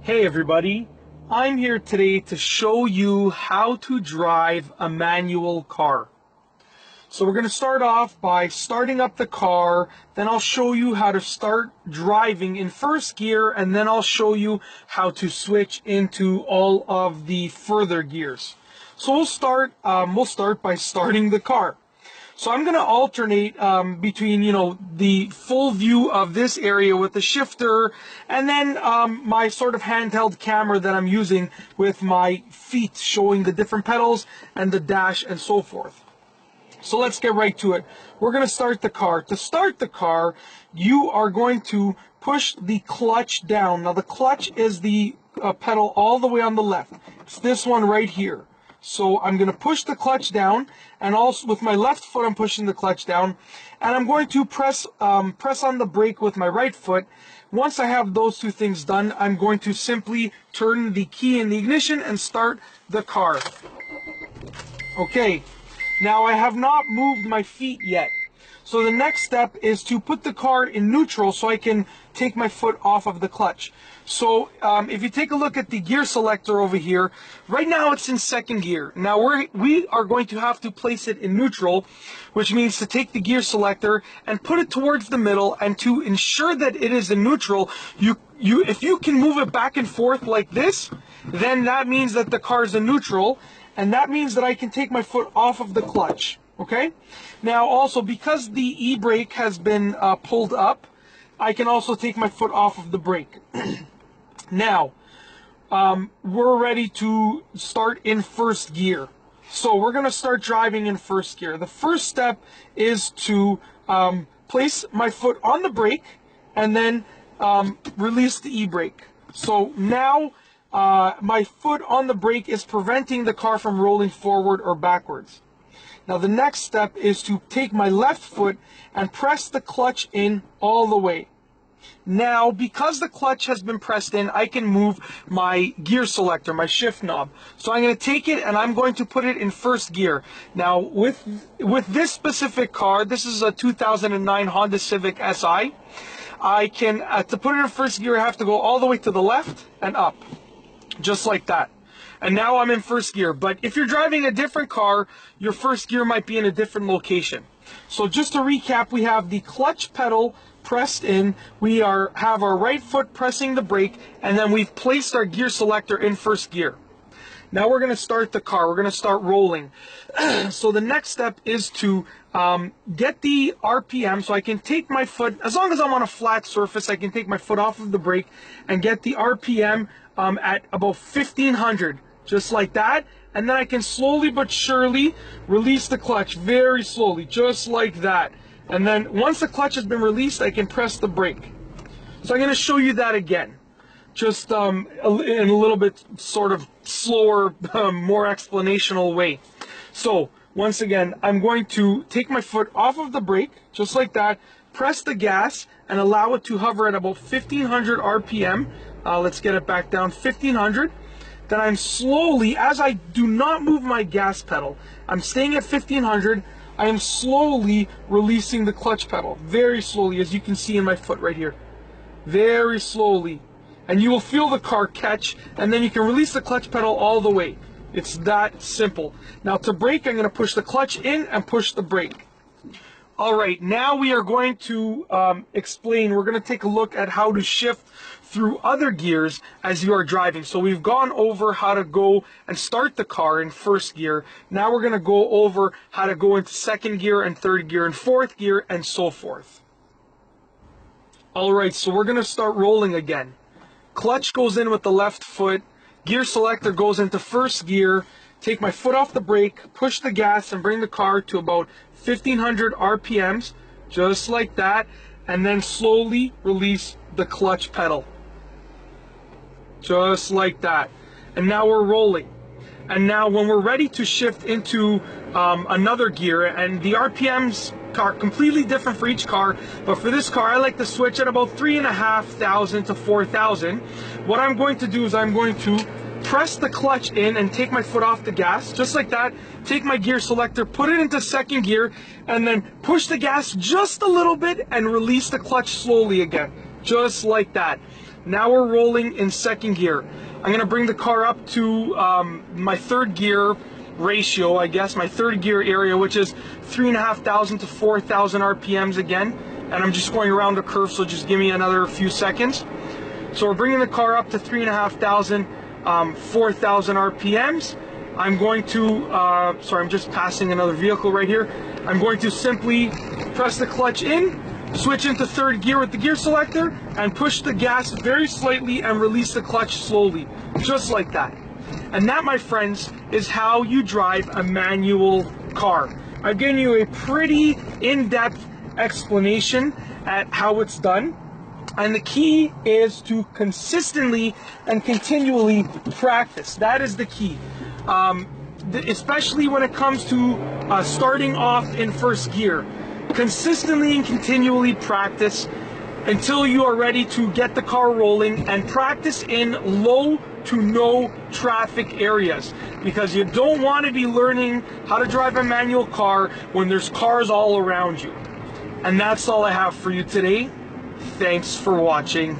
Hey everybody, I'm here today to show you how to drive a manual car. So we're going to start off by starting up the car, then I'll show you how to start driving in first gear, and then I'll show you how to switch into all of the further gears. So we'll start by starting the car. So I'm going to alternate between, the full view of this area with the shifter and then my sort of handheld camera that I'm using with my feet showing the different pedals and the dash and so forth. So let's get right to it. We're going to start the car. To start the car, you are going to push the clutch down. Now the clutch is the pedal all the way on the left. It's this one right here. So I'm going to push the clutch down, and also with my left foot I'm pushing the clutch down, and I'm going to press on the brake with my right foot. Once I have those two things done, I'm going to simply turn the key in the ignition and start the car. Okay, now I have not moved my feet yet. So the next step is to put the car in neutral so I can take my foot off of the clutch. So if you take a look at the gear selector over here, right now it's in second gear. Now we are going to have to place it in neutral, which means to take the gear selector and put it towards the middle, and to ensure that it is in neutral, if you can move it back and forth like this, then that means that the car is in neutral, and that means that I can take my foot off of the clutch. Okay, now also because the e-brake has been pulled up, I can also take my foot off of the brake. Now we're ready to start in first gear, so we're going to start driving in first gear. The first step is to place my foot on the brake and then release the e-brake. So now my foot on the brake is preventing the car from rolling forward or backwards. Now the next step is to take my left foot and press the clutch in all the way. Now, because the clutch has been pressed in, I can move my gear selector, my shift knob. So I'm going to take it and I'm going to put it in first gear. Now, with this specific car, this is a 2009 Honda Civic Si, I can, to put it in first gear, I have to go all the way to the left and up, just like that. And now I'm in first gear. But if you're driving a different car, your first gear might be in a different location. So just to recap, we have the clutch pedal pressed in, we have our right foot pressing the brake, and then we've placed our gear selector in first gear. Now we're going to start the car. We're going to start rolling. So the next step is to get the RPM, so I can take my foot, as long as I'm on a flat surface, I can take my foot off of the brake and get the RPM at about 1500, just like that. And then I can slowly but surely release the clutch, very slowly, just like that. And then once the clutch has been released, I can press the brake. So I'm going to show you that again, just in a little bit sort of slower, more explanational way. So once again, I'm going to take my foot off of the brake, just like that, press the gas, and allow it to hover at about 1500 RPM. Let's get it back down, 1500. Then I'm slowly, as I do not move my gas pedal, I'm staying at 1500. I am slowly releasing the clutch pedal, very slowly, as you can see in my foot right here. Very slowly. And you will feel the car catch, and then you can release the clutch pedal all the way. It's that simple. Now to brake, I'm going to push the clutch in and push the brake. Alright, now we are going to explain, we're going to take a look at how to shift through other gears as you are driving. So we've gone over how to go and start the car in first gear. Now we're going to go over how to go into second gear and third gear and fourth gear and so forth. Alright, so we're going to start rolling again. Clutch goes in with the left foot, gear selector goes into first gear, take my foot off the brake, push the gas and bring the car to about 1500 RPMs, just like that, and then slowly release the clutch pedal. Just like that. And now we're rolling. And now when we're ready to shift into another gear, and the RPMs are completely different for each car, but for this car I like to switch at about 3,500 to 4,000. What I'm going to do is I'm going to press the clutch in and take my foot off the gas, just like that, take my gear selector, put it into second gear, and then push the gas just a little bit and release the clutch slowly again, just like that. Now we're rolling in second gear. I'm going to bring the car up to my third gear ratio, I guess, my third gear area, which is 3,500 to 4,000 RPMs again. And I'm just going around the curve, so just give me another few seconds. So we're bringing the car up to 3,500, 4,000 RPMs. I'm going to, sorry, I'm just passing another vehicle right here. I'm going to simply press the clutch in, switch into third gear with the gear selector, and push the gas very slightly and release the clutch slowly, just like that. And that, my friends, is how you drive a manual car. I've given you a pretty in-depth explanation at how it's done. And the key is to consistently and continually practice. That is the key. Especially when it comes to starting off in first gear. Consistently and continually practice until you are ready to get the car rolling, and practice in low to no traffic areas, because you don't want to be learning how to drive a manual car when there's cars all around you. And that's all I have for you today. Thanks for watching.